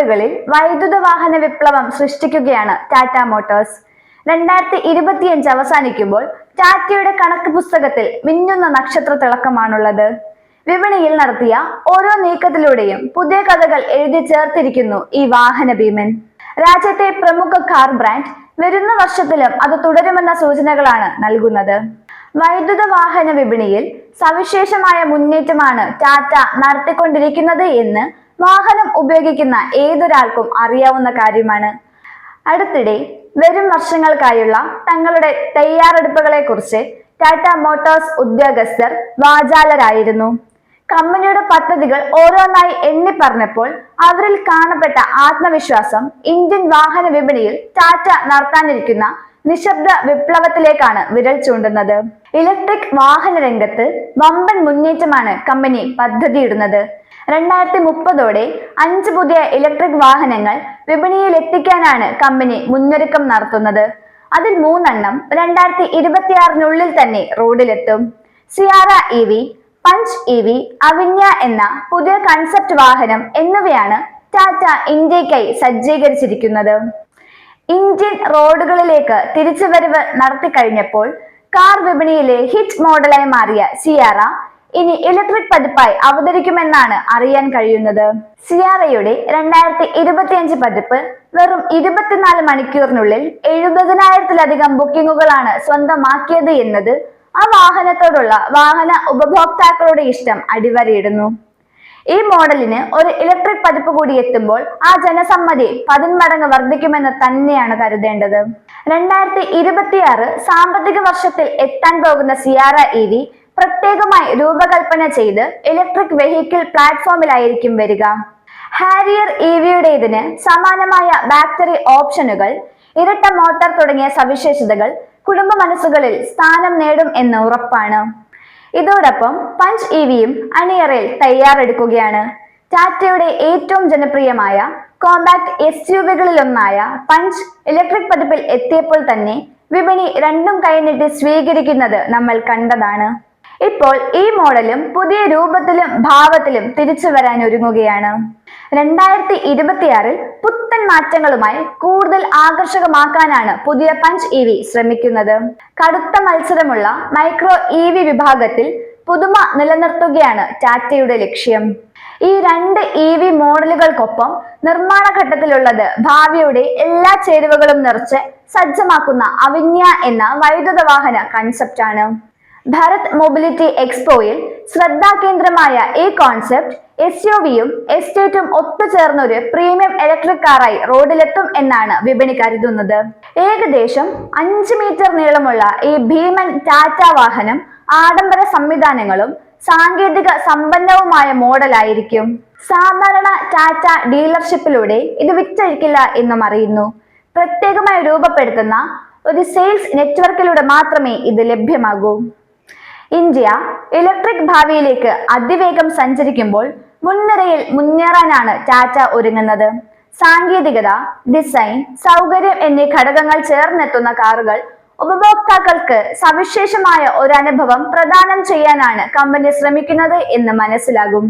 റോഡുകളിൽ വൈദ്യുത വാഹന വിപ്ലവം സൃഷ്ടിക്കുകയാണ് ടാറ്റ മോട്ടോഴ്സ്. 2025 അവസാനിക്കുമ്പോൾ ടാറ്റയുടെ കണക്ക് പുസ്തകത്തിൽ മിന്നുന്ന നക്ഷത്ര തിളക്കമാണുള്ളത്. വിപണിയിൽ നടത്തിയ ഓരോ നീക്കത്തിലൂടെയും പുതിയ കഥകൾ എഴുതി ചേർത്തിരിക്കുന്നു ഈ വാഹന ഭീമൻ. രാജ്യത്തെ പ്രമുഖ കാർ ബ്രാൻഡ് വരുന്ന വർഷത്തിലും അത് തുടരുമെന്ന സൂചനകളാണ് നൽകുന്നത്. വൈദ്യുത വാഹന വിപണിയിൽ സവിശേഷമായ മുന്നേറ്റമാണ് ടാറ്റ നടത്തിക്കൊണ്ടിരിക്കുന്നത് എന്ന് വാഹനം ഉപയോഗിക്കുന്ന ഏതൊരാൾക്കും അറിയാവുന്ന കാര്യമാണ്. അടുത്തിടെ വരും വർഷങ്ങൾക്കായുള്ള തങ്ങളുടെ തയ്യാറെടുപ്പുകളെ കുറിച്ച് ടാറ്റ മോട്ടോഴ്സ് ഉദ്യോഗസ്ഥർ വാചാലരായിരുന്നു. കമ്പനിയുടെ പദ്ധതികൾ ഓരോന്നായി എണ്ണി പറഞ്ഞപ്പോൾ അവരിൽ കാണപ്പെട്ട ആത്മവിശ്വാസം ഇന്ത്യൻ വാഹന വിപണിയിൽ ടാറ്റ നടത്താനിരിക്കുന്ന നിശബ്ദ വിപ്ലവത്തിലേക്കാണ് വിരൽ ചൂണ്ടുന്നത്. ഇലക്ട്രിക് വാഹന രംഗത്ത് വമ്പൻ മുന്നേറ്റമാണ് കമ്പനി പദ്ധതിയിടുന്നത്. 2030ഓടെ 5 പുതിയ ഇലക്ട്രിക് വാഹനങ്ങൾ വിപണിയിൽ എത്തിക്കാനാണ് കമ്പനി മുന്നൊരുക്കം നടത്തുന്നത്. അതിൽ 3 എണ്ണം 2026-നുള്ളിൽ തന്നെ റോഡിലെത്തും. സിയാറ EV, പഞ്ച് EV, അവിന്യ എന്ന പുതിയ കൺസെപ്റ്റ് വാഹനം എന്നിവയാണ് ടാറ്റ ഇന്ത്യക്കായി സജ്ജീകരിച്ചിരിക്കുന്നത്. ഇന്ത്യൻ റോഡുകളിലേക്ക് തിരിച്ചുവരവ് നടത്തിക്കഴിഞ്ഞപ്പോൾ കാർ വിപണിയിലെ ഹിറ്റ് മോഡലായി മാറിയ സിയാറ ഇനി ഇലക്ട്രിക് പതിപ്പായി അവതരിക്കുമെന്നാണ് അറിയാൻ കഴിയുന്നത്. സിയാറയുടെ 2025 പതിപ്പ് വെറും 24 മണിക്കൂറിനുള്ളിൽ 70,000-ലധികം ബുക്കിംഗുകളാണ് സ്വന്തമാക്കിയത് എന്നത് ആ വാഹനത്തോടുള്ള വാഹന ഉപഭോക്താക്കളുടെ ഇഷ്ടം അടിവരയിടുന്നു. ഈ മോഡലിന് ഒരു ഇലക്ട്രിക് പതിപ്പ് കൂടി എത്തുമ്പോൾ ആ ജനസമ്മതി 10 മടങ്ങ് വർദ്ധിക്കുമെന്ന് തന്നെയാണ് കരുതേണ്ടത്. 2026 സാമ്പത്തിക വർഷത്തിൽ എത്താൻ പോകുന്ന സിയാറ EV പ്രത്യേകമായി രൂപകൽപ്പന ചെയ്ത് ഇലക്ട്രിക് വെഹിക്കിൾ പ്ലാറ്റ്ഫോമിലായിരിക്കും വരിക. ഹാരിയർ EVയുടേതിന് സമാനമായ ബാറ്ററി ഓപ്ഷനുകൾ, ഇരട്ട മോട്ടോർ തുടങ്ങിയ സവിശേഷതകൾ കുടുംബ മനസ്സുകളിൽ സ്ഥാനം നേടും എന്ന് ഉറപ്പാണ്. ഇതോടൊപ്പം പഞ്ച് EVയും അണിയറയിൽ തയ്യാറെടുക്കുകയാണ്. ടാറ്റയുടെ ഏറ്റവും ജനപ്രിയമായ കോമ്പാക്ട് SUVകളിലൊന്നായ പഞ്ച് ഇലക്ട്രിക് പതിപ്പിൽ എത്തിയപ്പോൾ തന്നെ വിപണി രണ്ടും കൈനീട്ടി സ്വീകരിക്കുന്നത് നമ്മൾ കണ്ടതാണ്. ഇപ്പോൾ ഈ മോഡലും പുതിയ രൂപത്തിലും ഭാവത്തിലും തിരിച്ചു വരാൻ ഒരുങ്ങുകയാണ്. 2026-ൽ പുത്തൻ മാറ്റങ്ങളുമായി കൂടുതൽ ആകർഷകമാക്കാനാണ് പുതിയ പഞ്ച് EV ശ്രമിക്കുന്നത്. കടുത്ത മത്സരമുള്ള മൈക്രോ EV വിഭാഗത്തിൽ പുതുമ നിലനിർത്തുകയാണ് ടാറ്റയുടെ ലക്ഷ്യം. ഈ 2 EV മോഡലുകൾക്കൊപ്പം നിർമ്മാണ ഘട്ടത്തിലുള്ളത് ഭാവിയുടെ എല്ലാ ചേരുവകളും നിറച്ച് സജ്ജമാക്കുന്ന അവിന്യ എന്ന വൈദ്യുത വാഹന കൺസെപ്റ്റാണ്. ഭാരത് മൊബിലിറ്റി എക്സ്പോയിൽ ശ്രദ്ധാകേന്ദ്രമായ ഈ കോൺസെപ്റ്റ് SUVയും എസ്റ്റേറ്റും ഒത്തുചേർന്നൊരു പ്രീമിയം ഇലക്ട്രിക് കാറായി റോഡിലെത്തും എന്നാണ് വിപണി കരുതുന്നത്. ഏകദേശം 5 മീറ്റർ നീളമുള്ള ഈ ഭീമൻ ടാറ്റ വാഹനം ആഡംബര സംവിധാനങ്ങളും സാങ്കേതിക സമ്പന്നവുമായ മോഡലായിരിക്കും. സാധാരണ ടാറ്റ ഡീലർഷിപ്പിലൂടെ ഇത് വിറ്റഴിക്കില്ല എന്നും അറിയുന്നു. പ്രത്യേകമായി രൂപപ്പെടുത്തുന്ന ഒരു സെയിൽസ് നെറ്റ്വർക്കിലൂടെ മാത്രമേ ഇത് ലഭ്യമാകൂ. ഇന്ത്യ ഇലക്ട്രിക് ഭാവിയിലേക്ക് അതിവേഗം സഞ്ചരിക്കുമ്പോൾ മുൻനിരയിൽ മുന്നേറാനാണ് ടാറ്റ ഒരുങ്ങുന്നത്. സാങ്കേതികത, ഡിസൈൻ, സൗകര്യം എന്നീ ഘടകങ്ങൾ ചേർന്നെത്തുന്ന കാറുകൾ ഉപഭോക്താക്കൾക്ക് സവിശേഷമായ ഒരു അനുഭവം പ്രദാനം ചെയ്യാനാണ് കമ്പനി ശ്രമിക്കുന്നത് എന്ന് മനസ്സിലാകും.